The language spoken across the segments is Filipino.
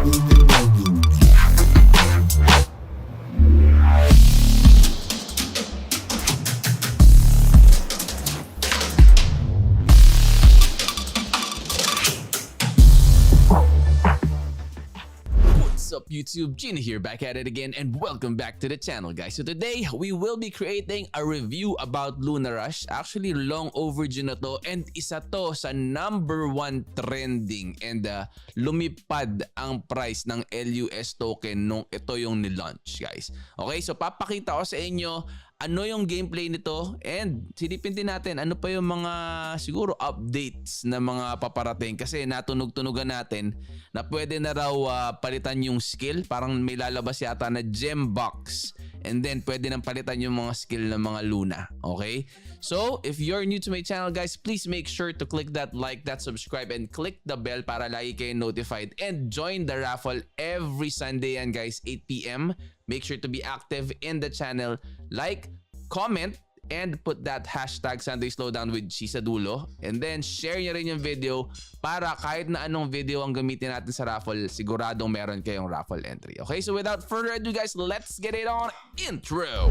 What's up YouTube, Gina here, back at it again, and welcome back to the channel guys. So today, we will be creating a review about Luna Rush. Actually, long overdue na to, and isa to sa #1 trending, and lumipad ang price ng LUS token nung ito yung nilaunch guys. Okay, so papakita ko sa inyo ano yung gameplay nito, and silipin din natin ano pa yung mga siguro updates na mga paparating, kasi natunog-tunugan natin na pwede na raw palitan yung skill. Parang may lalabas yata na gem box, and then pwede nang palitan yung mga skill ng mga Luna. Okay? So, if you're new to my channel guys, please make sure to click that like, that subscribe, and click the bell para lagi kayo notified, and join the raffle every Sunday yan guys, 8 PM. Make sure to be active in the channel, like, comment, and put that hashtag Sunday Slowdown with Chi sa dulo, and then share nyo rin yung video para kahit na anong video ang gamitin natin sa raffle, siguradong meron kayong raffle entry. Okay, so without further ado guys, let's get it on. Intro!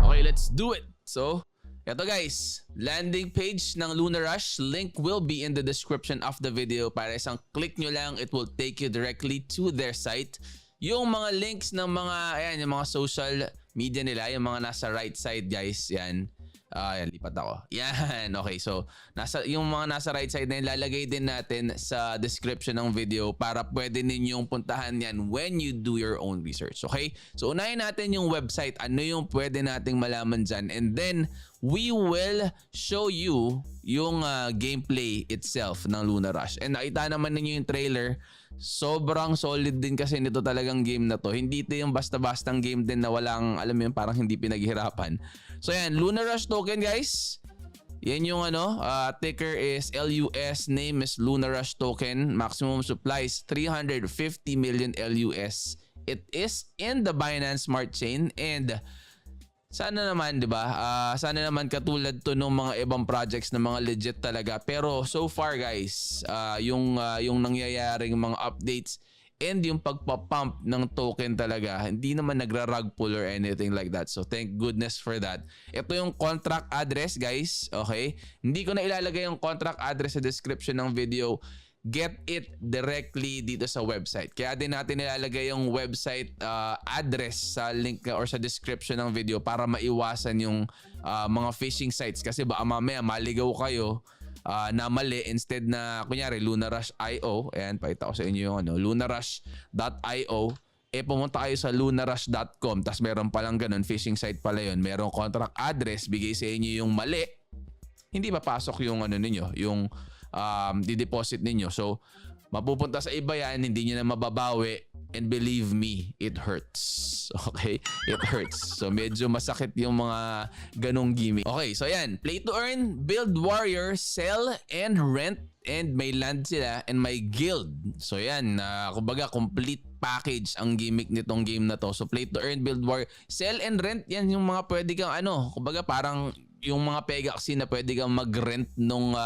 Okay, let's do it. So, ito guys, landing page ng Luna Rush. Link will be in the description of the video. Para isang click nyo lang, it will take you directly to their site. Yung mga links ng mga, ayan, yung mga social media nila, yung mga nasa right side guys, yan. Yan, lipat ako. Yan, okay. So, yung mga nasa right side na ilalagay din natin sa description ng video para pwede ninyong puntahan yan when you do your own research. Okay? So, unahin natin yung website. Ano yung pwede nating malaman dyan. And then, we will show you yung gameplay itself ng Luna Rush. And nakita naman ninyo yung trailer. Sobrang solid din kasi nito talagang game na to. Hindi ito yung basta-bastang game din na walang, alam mo yun, parang hindi pinaghirapan. So yan, Luna Rush token guys. Yan yung ticker is LUS, name is Luna Rush token. Maximum supply is 350 million LUS. It is in the Binance Smart Chain, and sana naman, 'di ba? Sana naman katulad to ng mga ibang projects na mga legit talaga. Pero so far guys, yung nangyayaring mga updates and yung pagpa-pump ng token talaga, hindi naman nagra-rug pull or anything like that. So thank goodness for that. Ito yung contract address guys, okay? Hindi ko na ilalagay yung contract address sa description ng video. Get it directly dito sa website. Kaya din natin nilalagay yung website address sa link or sa description ng video para maiwasan yung mga phishing sites, kasi baka mamaya maligaw kayo na mali, instead na kunyari LunaRush.io, ayan, pakita ko sa inyo yung LunaRush.io, pumunta kayo sa LunaRush.com, tas meron palang ganun, phishing site pala yun, merong contract address, bigay sa inyo yung mali, hindi papasok yung ninyo, yung di-deposit ninyo. So, mapupunta sa iba yan, hindi nyo na mababawi, and believe me, it hurts. Okay? It hurts. So, medyo masakit yung mga ganong gimmick. Okay, so yan. Play to earn, build warrior, sell, and rent, and may land sila, and may guild. So, yan. Kumbaga, complete package ang gimmick nitong game na to. So, play to earn, build warrior, sell, and rent. Yan yung mga pwede kang kumbaga, parang yung mga Pegaxi na pwede kang mag-rent nung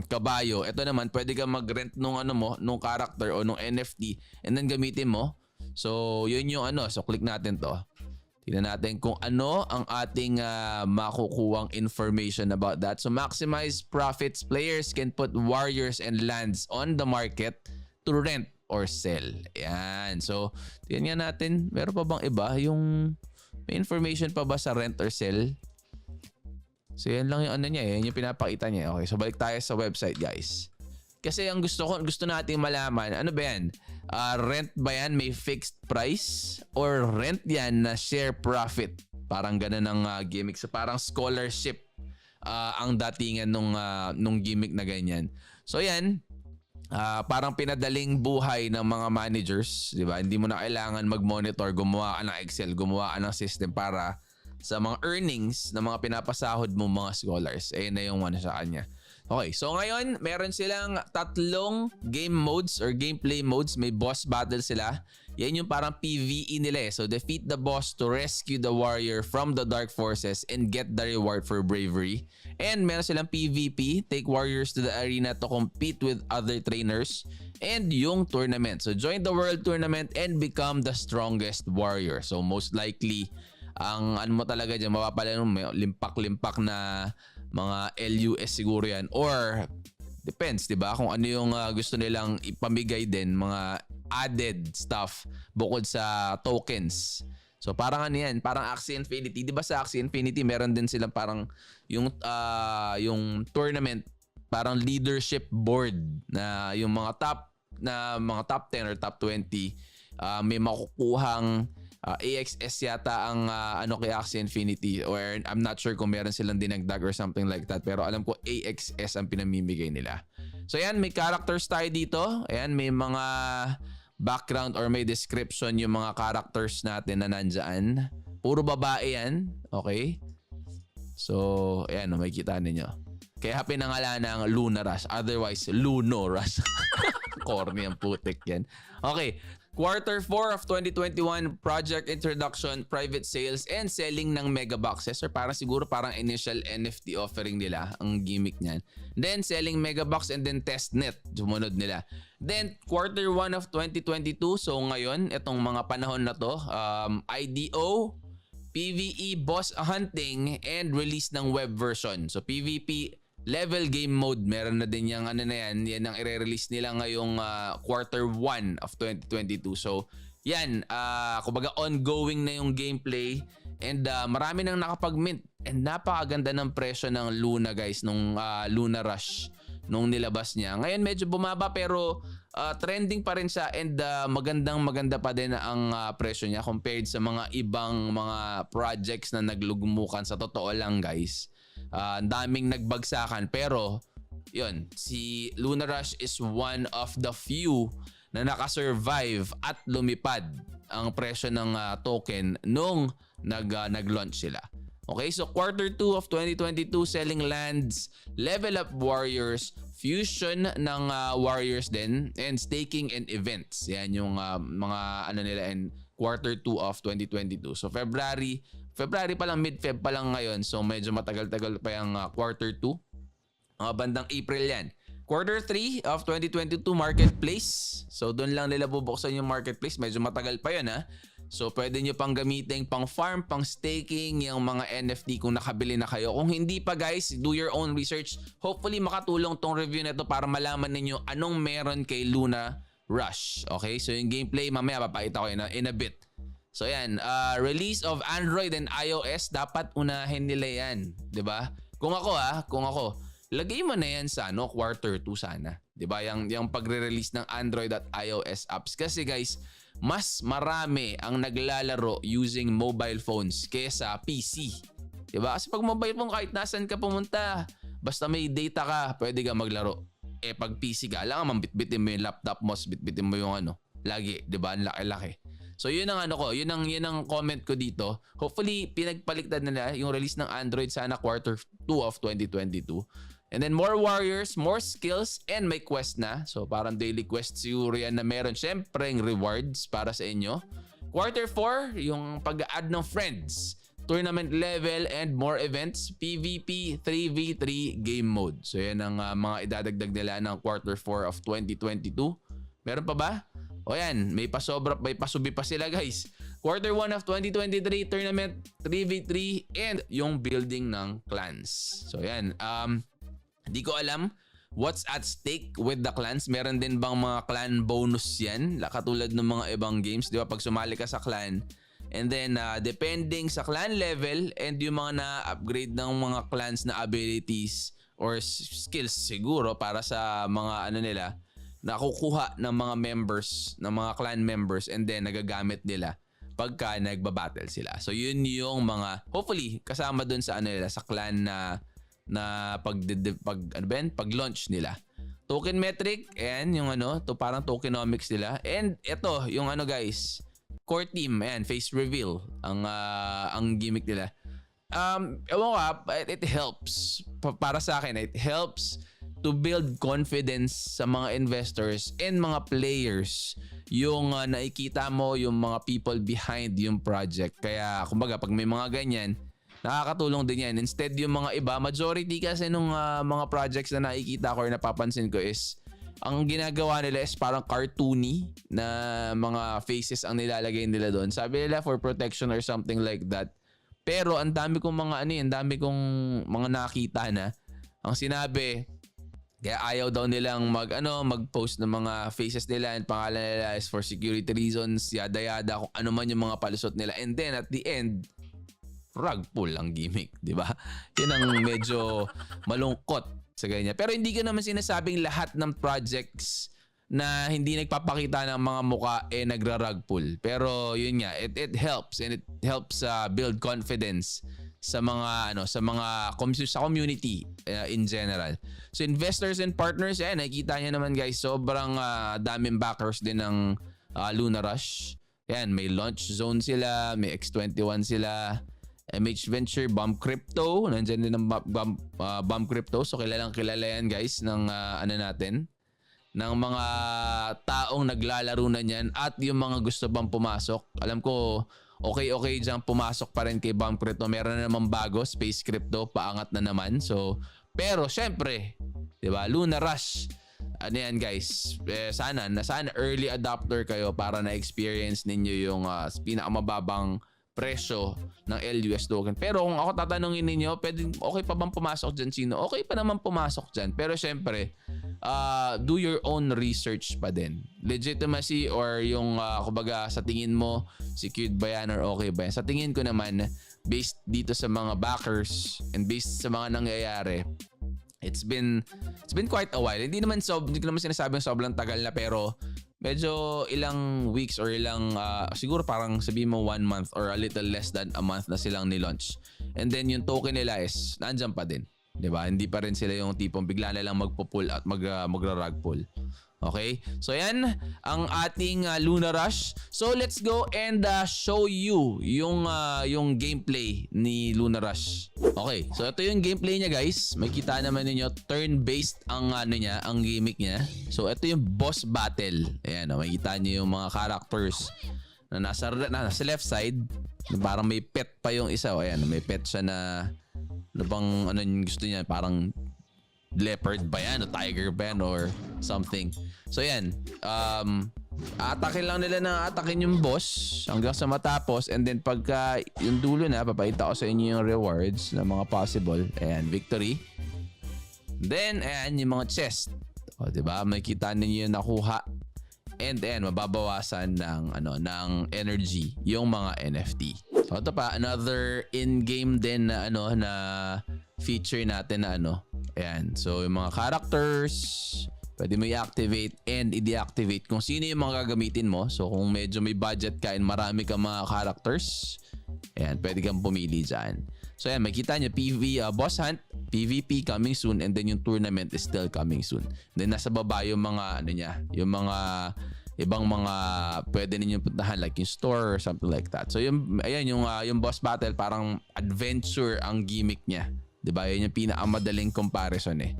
kabayo. Ito naman, pwede kang mag-rent nung nung character o nung NFT, and then gamitin mo. So, yun yung So, click natin to. Tingnan natin kung ano ang ating makukuhang information about that. So, maximize profits. Players can put warriors and lands on the market to rent or sell. Yan. So, tingnan natin. Meron pa bang iba? May information pa ba sa rent or sell? So yan lang yung niya, yan yung pinapakita niya. Okay, so balik tayo sa website guys. Kasi ang gusto nating malaman, ano ba yan? Rent ba yan may fixed price? Or rent yan na share profit? Parang ganun ang gimmick. So parang scholarship ang datingan nung gimmick na ganyan. So yan, parang pinadaling buhay ng mga managers, di ba? Hindi mo na kailangan mag-monitor, gumawa ka ng Excel, gumawa ka ng system para sa mga earnings na mga pinapasahod mo mga scholars. Ayun na yung sa kanya. Okay, so ngayon, meron silang tatlong game modes or gameplay modes. May boss battle sila. Yan yung parang PvE nila eh. So, defeat the boss to rescue the warrior from the dark forces and get the reward for bravery. And meron silang PvP, take warriors to the arena to compete with other trainers. And yung tournament. So, join the world tournament and become the strongest warrior. So, most likely, ang ano mo talaga dyan, mapapala may limpak-limpak na mga LUS siguro yan, or depends, di ba, kung ano yung gusto nilang ipamigay din, mga added stuff bukod sa tokens. So parang ano yan, parang Axie Infinity, di ba sa Axie Infinity meron din silang parang yung tournament, parang leadership board na yung mga top 10 or top 20 may makukuhang AXS yata ang ano kay Axie Infinity, or I'm not sure kung meron silang dinagdag or something like that, pero alam ko AXS ang pinamimigay nila. So yan, may characters tayo dito. Ayan, may mga background or may description yung mga characters natin na nandyan. Puro babae yan. Okay. So ayan, makikita ninyo. Kaya pinangalan ng Luna Rush, otherwise Luno Rush. Corny ang putik yan. Okay. Quarter 4 of 2021, project introduction, private sales, and selling ng mega boxes, or parang siguro parang initial NFT offering nila, ang gimmick niyan. Then selling mega box and then testnet, sumunod nila. Then quarter 1 of 2022, so ngayon, itong mga panahon na to, IDO, PvE boss hunting, and release ng web version. So PvP level game mode, meron na din yung ano na yan ang i-release nila ngayong quarter 1 of 2022. So yan, kumbaga ongoing na yung gameplay, and marami nang nakapag-mint, and napakaganda ng presyo ng Luna guys nung Luna Rush nung nilabas niya. Ngayon medyo bumaba, pero trending pa rin siya, and maganda pa din ang presyo niya compared sa mga ibang mga projects na naglugmukan. Sa totoo lang guys, ang daming nagbagsakan, pero yun, si Luna Rush is one of the few na nakasurvive at lumipad ang presyo ng token nung nag-launch sila. Okay, so quarter 2 of 2022, selling lands, level up warriors, fusion ng warriors din, and staking and events. Yan yung mga ano nila in quarter 2 of 2022. So February pa lang, mid-Feb pa lang ngayon. So medyo matagal-tagal pa yung quarter 2. Bandang April yan. Quarter 3 of 2022, marketplace. So doon lang nila bubuksan yung marketplace. Medyo matagal pa yun ha. So pwede nyo pang gamitin pang farm, pang staking, yung mga NFT kung nakabili na kayo. Kung hindi pa guys, do your own research. Hopefully makatulong tong review na to para malaman ninyo anong meron kay Luna Rush. Okay, so yung gameplay mamaya papakita ko in a bit. So yan, release of Android and iOS, dapat unahin nila yan, 'di ba? Kung ako, lagay mo na yan sa quarter 2 sana, 'di ba? Yung pagre-release ng Android at iOS apps, kasi guys, mas marami ang naglalaro using mobile phones kaysa PC. 'Di ba? Kasi pag mobile phone, kahit nasan ka pumunta, basta may data ka, pwede ka maglaro. Pag PC ka, alam nga bitbitin mo yung laptop mo, bitbitin mo yung lagi, 'di ba? Ang laki-laki. So yun ang yun ang comment ko dito. Hopefully pinagpaliktad nila yung release ng Android sana quarter 2 of 2022. And then more warriors, more skills, and may quest na. So parang daily quest siguro yan na meron syempre yung rewards para sa inyo. Quarter 4, yung pag-add ng friends, tournament level, and more events, PvP 3v3 game mode. So yan ang mga idadagdag nila ng quarter 4 of 2022. Meron pa ba? O yan, may pasubi pa sila guys. Quarter 1 of 2023, tournament 3v3, and yung building ng clans. So yan, di ko alam what's at stake with the clans. Meron din bang mga clan bonus yan? Katulad ng mga ibang games, di ba? Pag sumali ka sa clan, and then depending sa clan level and yung mga na-upgrade ng mga clans na abilities or skills siguro para sa mga nila, nakukuha ng mga members, ng mga clan members, and then nagagamit nila pagka nagbabattle sila. So yun yung mga hopefully kasama dun sa nila, sa clan na pag-launch nila. Token metric, and yung to parang tokenomics nila. And ito yung guys, core team, ayan, face reveal ang gimmick nila. Ewan ko, it helps para sa akin, it helps to build confidence sa mga investors and mga players yung nakikita mo yung mga people behind yung project. Kaya kumbaga pag may mga ganyan, nakakatulong din yan. Instead yung mga iba, majority kasi nung mga projects na nakikita ko or napapansin ko is ang ginagawa nila is parang cartoony na mga faces ang nilalagay nila doon. Sabi nila for protection or something like that. Pero ang dami kong mga ang dami kong mga nakita na ang sinabi, kaya ayaw daw nilang mag-post ng mga faces nila and pangalan nila is for security reasons, yada-yada, kung ano man yung mga palusot nila. And then at the end, rug pull ang gimmick, di ba? Yun ang medyo malungkot sa ganyan. Pero hindi ko naman sinasabing lahat ng projects na hindi nagpapakita ng mga muka nagra-rug pull. Pero yun nga, it helps and it helps build confidence sa mga sa community in general. So investors and partners, nakikita niyo naman guys, sobrang daming backers din ng Luna Rush. Yan, may launch zone sila, may X21 sila, MH Venture, Bomb Crypto, nandiyan din ng Bomb Crypto. So kilalang kilala yan guys ng natin, ng mga taong naglalaro na niyan at yung mga gusto bang pumasok. Alam ko okay dyan pumasok pa rin kay Bomb Crypto. Meron na naman bago, Space Crypto, paangat na naman. So, pero syempre, di ba, Luna Rush, yan guys, sana early adopter kayo para na-experience ninyo yung pinakamababang presyo ng LUS token. Pero kung ako tatanungin ninyo, okay pa bang pumasok dyan, Chino? Okay pa naman pumasok dyan. Pero syempre, do your own research pa din. Legitimacy or yung kumbaga sa tingin mo, secured ba yan or okay ba yan? Sa tingin ko naman, based dito sa mga backers and based sa mga nangyayari, it's been quite a while. Hindi ko naman sinasabing sobrang tagal na, pero medyo ilang weeks or siguro parang sabihin mo 1 month or a little less than a month na silang ni-launch. And then yung token nila is nandyan pa din. Diba? Hindi pa rin sila yung tipong bigla na lang magpo-pull at magra-rug pull. Okay? So yan ang ating Luna Rush. So let's go and show you yung gameplay ni Luna Rush. Okay, so ito yung gameplay niya guys. Makita naman niyo turn-based ang ang gimmick niya. So ito yung boss battle. Ayan, makikita niyo yung mga characters na nasa left side. Parang may pet pa yung isa. Ayan, may pet siya na yung gusto niya, parang leopard ba yan o tiger ba yan or something. So yan, atakin lang nila na atakin yung boss hanggang sa matapos, and then pagka yung dulo na, papakita ko sa inyo yung rewards na mga possible. Ayan, victory. Then ayan yung mga chest. O diba, makikita ninyo yung nakuha. And then mababawasan ng energy yung mga NFT. So ito pa, another in-game din na na feature natin na ayan. So yung mga characters, pwede mo i-activate and i-deactivate kung sino yung mga gagamitin mo. So kung medyo may budget ka and marami kang mga characters, ayan, pwede kang pumili dyan. So ayan, makita nyo, boss hunt, PvP coming soon, and then yung tournament is still coming soon. Then nasa baba yung mga yung mga ibang mga pwede ninyong puntahan like yung store or something like that. So ayan yung boss battle, parang adventure ang gimmick niya. 'Di ba? Yun yung pinakamadaling comparison eh.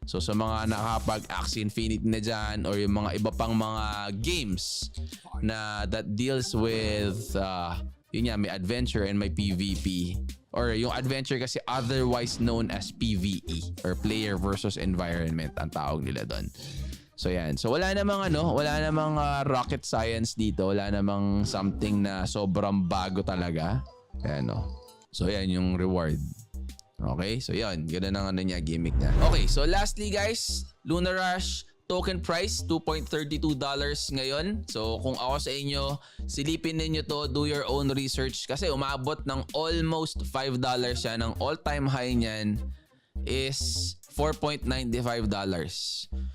So sa mga nakakapag-Axie Infinity na dyan or yung mga iba pang mga games na that deals with yun nga, may adventure and may PvP. Or yung adventure kasi otherwise known as PvE or player versus environment ang tawag nila doon. So yan. So wala namang rocket science dito. Wala namang something na sobrang bago talaga. Ayan So yan yung reward. Okay? So yan. Ganun ang niya, gimmick niya. Okay. So lastly guys, Luna Rush token price $2.32 ngayon. So kung ako sa inyo, silipin ninyo to, do your own research kasi umabot ng almost $5 siya. Ng all-time high niyan is $4.95.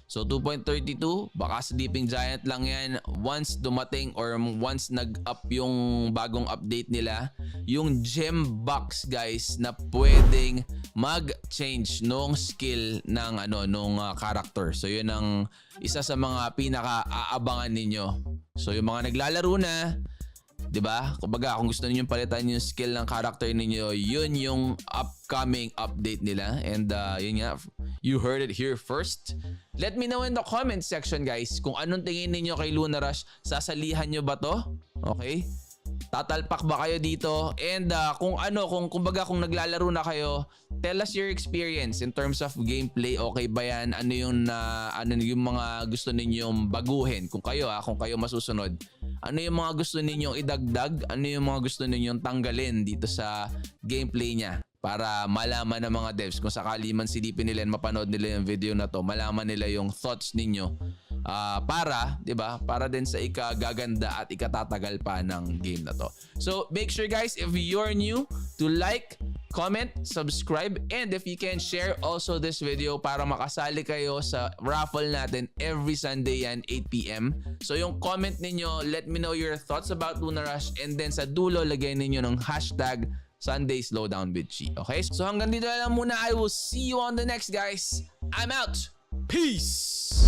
So 2.32, baka Sleeping Giant lang yan. Once dumating or once nag-up yung bagong update nila, yung gem box guys na pwedeng mag-change nung skill ng character. So yun ang isa sa mga pinaka-aabangan ninyo. So yung mga naglalaro na, 'di ba? Kumbaga kung gusto niyo palitan yung skill ng character ninyo, yun yung upcoming update nila. And yun nga, You heard it here first. Let me know in the comment section guys kung anong tingin ninyo kay Luna Rush. Sasalihan nyo ba to? Okay? Tatalpak ba kayo dito? And kung kung naglalaro na kayo, tell us your experience in terms of gameplay. Okay ba yan? Ano yung mga gusto ninyong baguhin? Kung kayo masusunod. Ano yung mga gusto ninyong idagdag? Ano yung mga gusto ninyong tanggalin dito sa gameplay niya? Para malaman ng mga devs kung sakali man silipin nila and mapanood nila yung video na to, malaman nila yung thoughts ninyo. Para, 'di ba? Para din sa ikagaganda at ikatatagal pa ng game na to. So, make sure guys, if you're new, to like, comment, subscribe, and if you can share also this video para makasali kayo sa raffle natin every Sunday yan 8 PM. So, yung comment ninyo, let me know your thoughts about Luna Rush, and then sa dulo lagay ninyo ng hashtag Sunday Slowdown with Chi. Okay? So, hanggang dito na lang muna. I will see you on the next guys. I'm out. Peace!